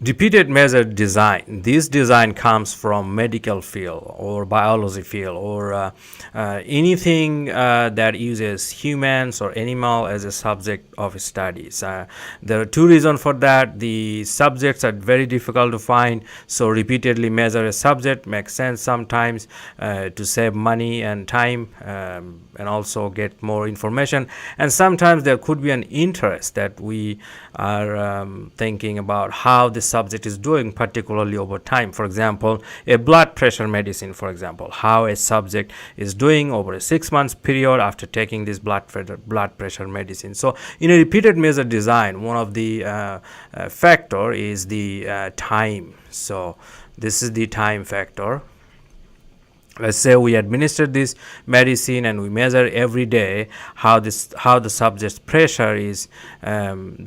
Repeated measure design. This design comes from medical field or biology field or anything that uses humans or animal as a subject of studies. There are two reasons for that. The subjects are very difficult to find, so repeatedly measure a subject makes sense sometimes to save money and time and also get more information. And sometimes there could be an interest that we are thinking about how the subject is doing, particularly over time. For example, a blood pressure medicine, for example, how a subject is doing over a 6 months period after taking this blood pressure medicine. So in a repeated measure design, one of the factor is the time. So this is the time factor. Let's say we administer this medicine and we measure every day how the subject's pressure is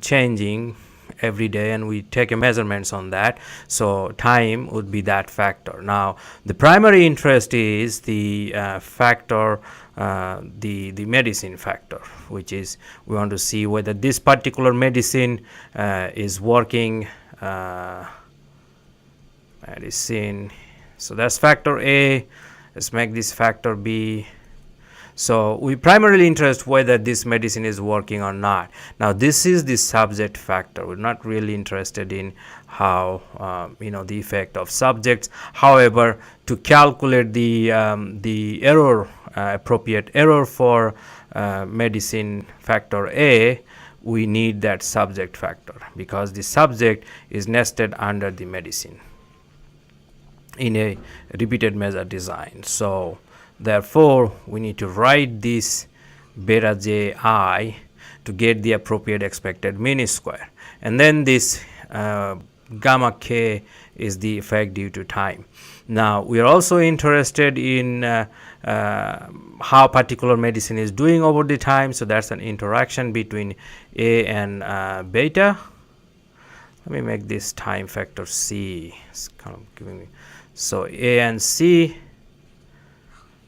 changing every day, and we take a measurements on that. So time would be that factor. Now the primary interest is the factor, the medicine factor, which is we want to see whether this particular medicine is working. Medicine. So that's factor A. Let's make this factor B. So we primarily interest whether this medicine is working or not. Now this is the subject factor. We're not really interested in how the effect of subjects. However, to calculate the error, appropriate error for medicine factor A, we need that subject factor because the subject is nested under the medicine in a repeated measure design. So therefore we need to write this beta ji to get the appropriate expected mean square, and then this gamma k is the effect due to time. Now we are also interested in how particular medicine is doing over the time, so that's an interaction between A and beta. Let me make this time factor C. It's kind of giving me, so A and C.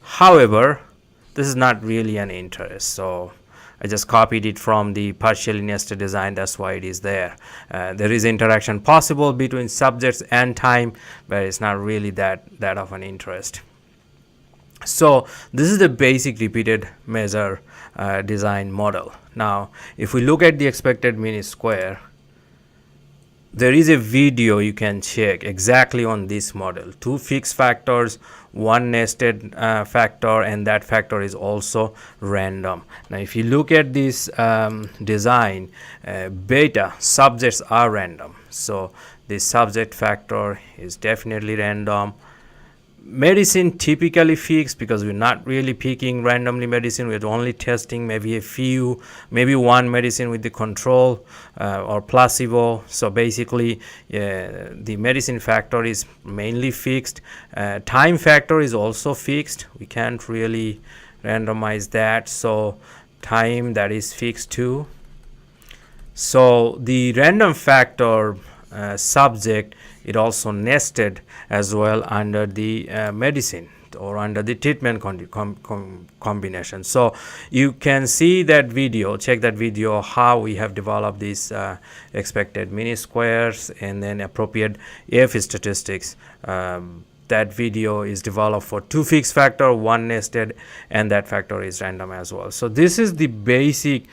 However, this is not really an interest, so I just copied it from the partially nested design. That's why it is there. There is interaction possible between subjects and time, but it's not really that of an interest. So this is the basic repeated measure design model. Now if we look at the expected mean square, there is a video you can check exactly on this model. Two fixed factors, one nested factor, and that factor is also random. Now if you look at this design, beta subjects are random, so this subject factor is definitely random. Medicine typically fixed because we're not really picking randomly medicine. We're only testing maybe one medicine with the control or placebo. So basically the medicine factor is mainly fixed. Time factor is also fixed. We can't really randomize that, so time, that is fixed too. So the random factor subject, it also nested as well under the medicine or under the treatment combination. So you can see that video, check that video, how we have developed these expected mean squares and then appropriate F statistics. That video is developed for two fixed factor, one nested, and that factor is random as well. So this is the basic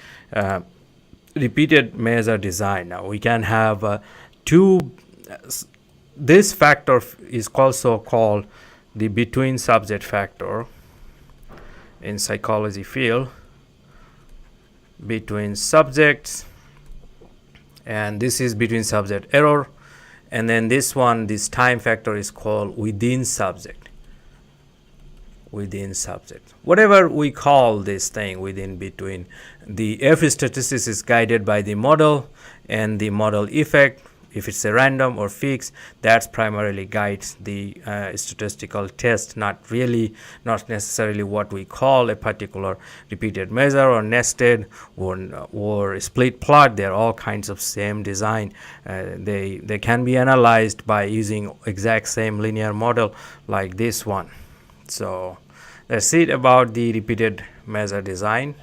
repeated measure design. Now we can have this factor is also called the between subject factor in psychology field, between subjects, and this is between subject error, and then this time factor is called within subject. Whatever we call this thing, within, between, the F statistics is guided by the model, and the model effect, if it's a random or fixed, that's primarily guides the statistical test, not necessarily what we call a particular repeated measure or nested or split plot. They're all kinds of same design. They can be analyzed by using exact same linear model like this one. So that's it about the repeated measure design.